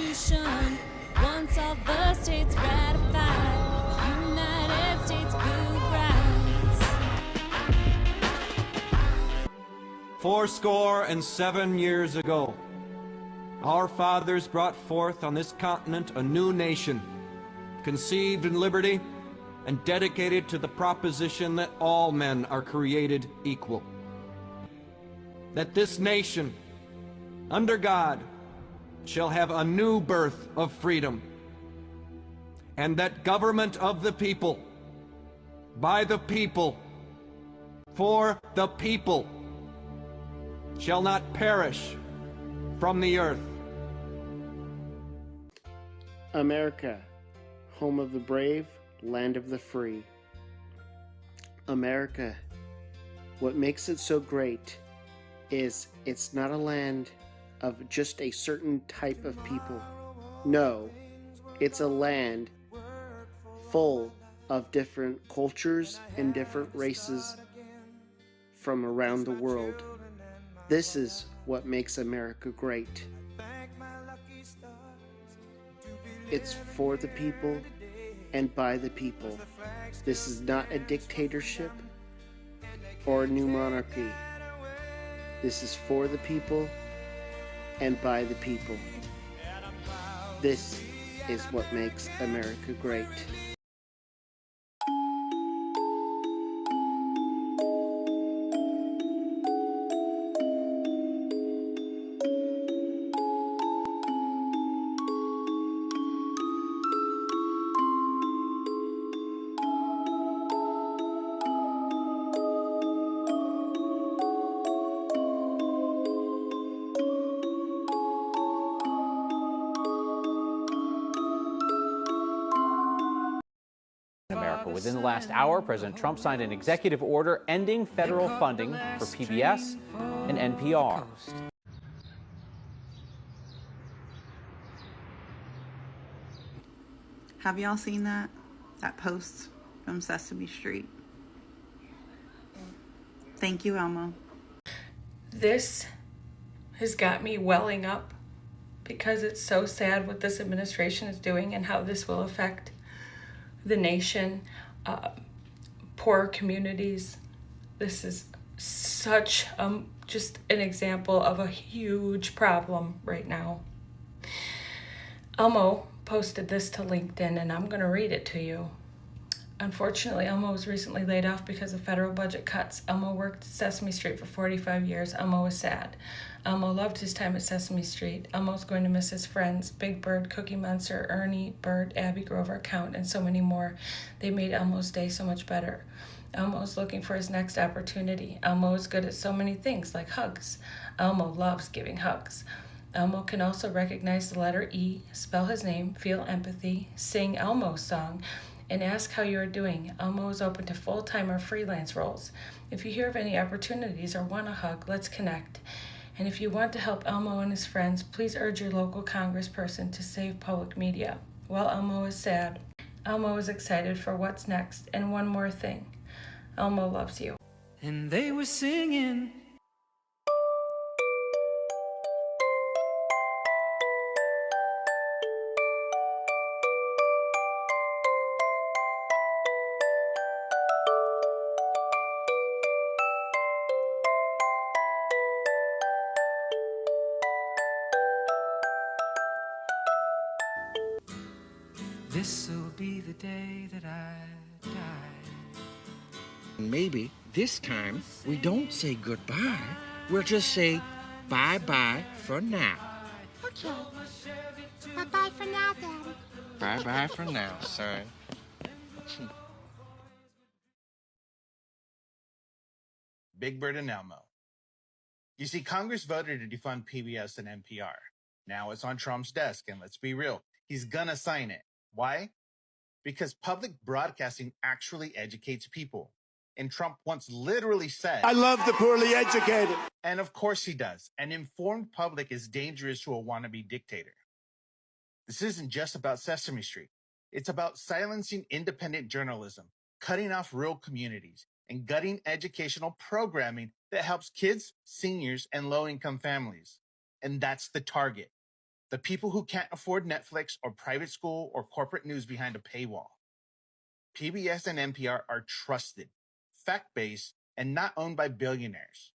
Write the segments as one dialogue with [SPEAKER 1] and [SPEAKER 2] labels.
[SPEAKER 1] Constitution. Once all the states ratified United States Bill of Rights.
[SPEAKER 2] 77 years ago, our fathers brought forth on this continent a new nation, conceived in liberty and dedicated to the proposition that all men are created equal. That this nation, under God, shall have a new birth of freedom, and that government of the people, by the people, for the people, shall not perish from the earth.
[SPEAKER 3] America, home of the brave, land of the free. America, what makes it so great is it's not a land of just a certain type of people. No, it's a land full of different cultures and different races from around the world. This is what makes America great. It's for the people and by the people. This is not a dictatorship or a new monarchy. This is for the people and by the people. This is what makes America great.
[SPEAKER 4] America. Within the last hour, President Trump signed an executive order ending federal funding for PBS and NPR.
[SPEAKER 5] Have y'all seen that post from Sesame Street? Thank you, Elmo.
[SPEAKER 6] This has got me welling up because it's so sad what this administration is doing and how this will affect the nation, poor communities. This is such just an example of a huge problem right now. Elmo posted this to LinkedIn, and I'm going to read it to you. Unfortunately, Elmo was recently laid off because of federal budget cuts. Elmo worked at Sesame Street for 45 years. Elmo was sad. Elmo loved his time at Sesame Street. Elmo's going to miss his friends, Big Bird, Cookie Monster, Ernie, Bert, Abby Grover, Count, and so many more. They made Elmo's day so much better. Elmo's looking for his next opportunity. Elmo is good at so many things, like hugs. Elmo loves giving hugs. Elmo can also recognize the letter E, spell his name, feel empathy, sing Elmo's song, and ask how you are doing. Elmo is open to full-time or freelance roles. If you hear of any opportunities or want a hug, let's connect. And if you want to help Elmo and his friends, please urge your local congressperson to save public media. While Elmo is sad, Elmo is excited for what's next. And one more thing, Elmo loves you.
[SPEAKER 7] And they were singing. This'll be the day that I die.
[SPEAKER 8] Maybe this time we don't say goodbye. We'll just say bye-bye for now.
[SPEAKER 9] Okay. Bye-bye for now, Daddy.
[SPEAKER 8] Bye-bye for now, son.
[SPEAKER 10] Big Bird and Elmo. You see, Congress voted to defund PBS and NPR. Now it's on Trump's desk, and let's be real, he's gonna sign it. Why? Because public broadcasting actually educates people. And Trump once literally said,
[SPEAKER 11] I love the poorly educated.
[SPEAKER 10] And of course he does. An informed public is dangerous to a wannabe dictator. This isn't just about Sesame Street. It's about silencing independent journalism, cutting off rural communities, and gutting educational programming that helps kids, seniors, and low-income families. And that's the target. The people who can't afford Netflix or private school or corporate news behind a paywall. PBS and NPR are trusted, fact-based, and not owned by billionaires.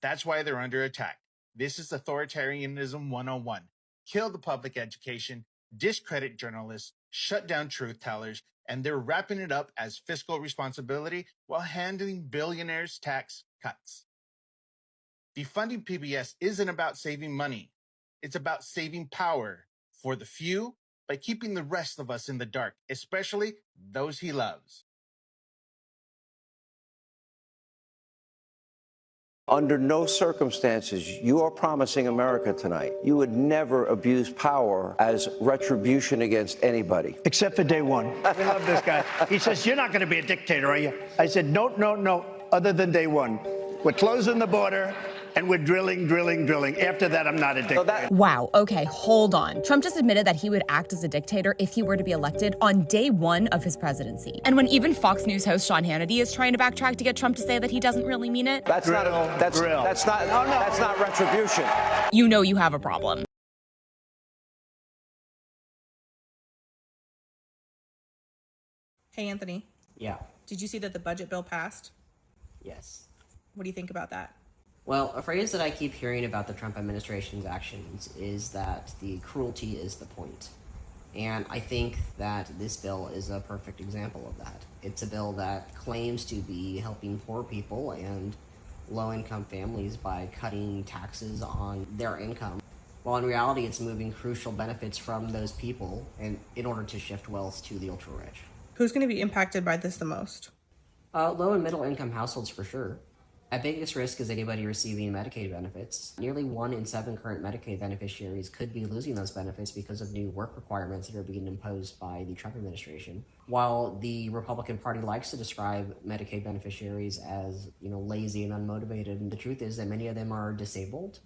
[SPEAKER 10] That's why they're under attack. This is authoritarianism 101. Kill the public education, discredit journalists, shut down truth tellers, and they're wrapping it up as fiscal responsibility while handing billionaires tax cuts. Defunding PBS isn't about saving money. It's about saving power for the few by keeping the rest of us in the dark, especially those he loves.
[SPEAKER 12] Under no circumstances, you are promising America tonight, you would never abuse power as retribution against anybody.
[SPEAKER 11] Except for day one. We love this guy. He says, you're not going to be a dictator, are you? I said, no, no, no, other than day one. We're closing the border, and we're drilling. After that, I'm not a dictator.
[SPEAKER 13] Wow, okay, hold on. Trump just admitted that he would act as a dictator if he were to be elected on day one of his presidency. And when even Fox News host Sean Hannity is trying to backtrack to get Trump to say that he doesn't really mean it.
[SPEAKER 12] That's not retribution.
[SPEAKER 13] You know you have a problem.
[SPEAKER 5] Hey, Anthony.
[SPEAKER 14] Yeah.
[SPEAKER 5] Did you see that the budget bill passed?
[SPEAKER 14] Yes.
[SPEAKER 5] What do you think about that?
[SPEAKER 14] Well, a phrase that I keep hearing about the Trump administration's actions is that the cruelty is the point. And I think that this bill is a perfect example of that. It's a bill that claims to be helping poor people and low-income families by cutting taxes on their income, while in reality it's moving crucial benefits from those people in order to shift wealth to the ultra-rich.
[SPEAKER 5] Who's going to be impacted by this the most?
[SPEAKER 14] Low and middle income households for sure. At biggest risk is anybody receiving Medicaid benefits. Nearly 1 in 7 current Medicaid beneficiaries could be losing those benefits because of new work requirements that are being imposed by the Trump administration. While the Republican Party likes to describe Medicaid beneficiaries as, lazy and unmotivated, the truth is that many of them are disabled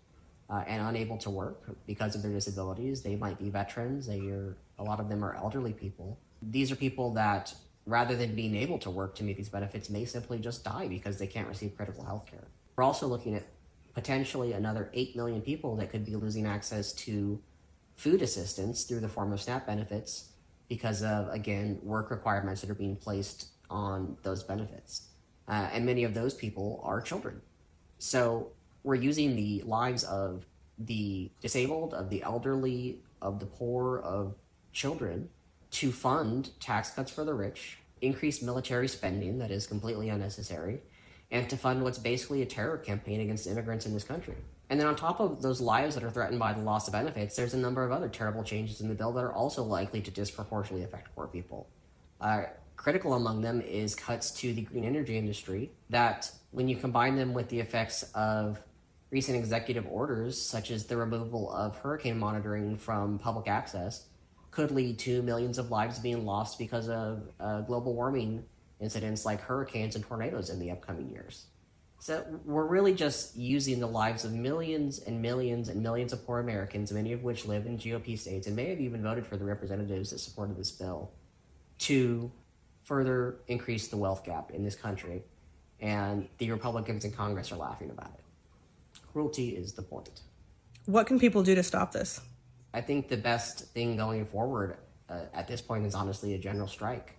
[SPEAKER 14] and unable to work because of their disabilities. They might be veterans. A lot of them are elderly people. These are people that, rather than being able to work to meet these benefits, may simply just die because they can't receive critical health care. We're also looking at potentially another 8 million people that could be losing access to food assistance through the form of SNAP benefits because of, again, work requirements that are being placed on those benefits. And many of those people are children. So we're using the lives of the disabled, of the elderly, of the poor, of children to fund tax cuts for the rich, increase military spending that is completely unnecessary, and to fund what's basically a terror campaign against immigrants in this country. And then on top of those lives that are threatened by the loss of benefits, there's a number of other terrible changes in the bill that are also likely to disproportionately affect poor people. Critical among them is cuts to the green energy industry that, when you combine them with the effects of recent executive orders, such as the removal of hurricane monitoring from public access, could lead to millions of lives being lost because of global warming incidents like hurricanes and tornadoes in the upcoming years. So we're really just using the lives of millions and millions and millions of poor Americans, many of which live in GOP states and may have even voted for the representatives that supported this bill, to further increase the wealth gap in this country. And the Republicans in Congress are laughing about it. Cruelty is the point.
[SPEAKER 5] What can people do to stop this?
[SPEAKER 14] I think the best thing going forward at this point is honestly a general strike.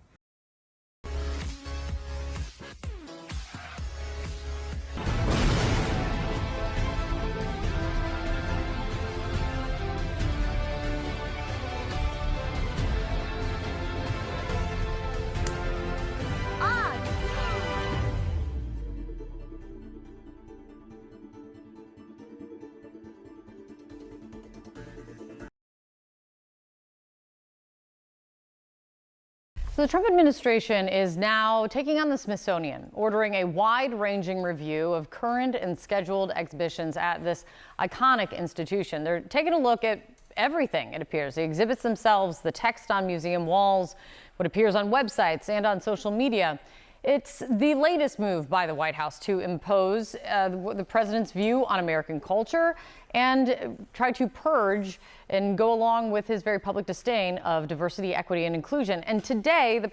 [SPEAKER 15] So the Trump administration is now taking on the Smithsonian, ordering a wide-ranging review of current and scheduled exhibitions at this iconic institution. They're taking a look at everything, it appears. The exhibits themselves, the text on museum walls, what appears on websites and on social media. It's the latest move by the White House to impose the president's view on American culture and try to purge and go along with his very public disdain of diversity, equity, and inclusion. And today, the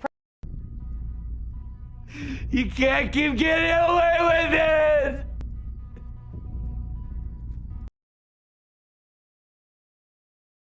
[SPEAKER 16] You can't keep getting away with this!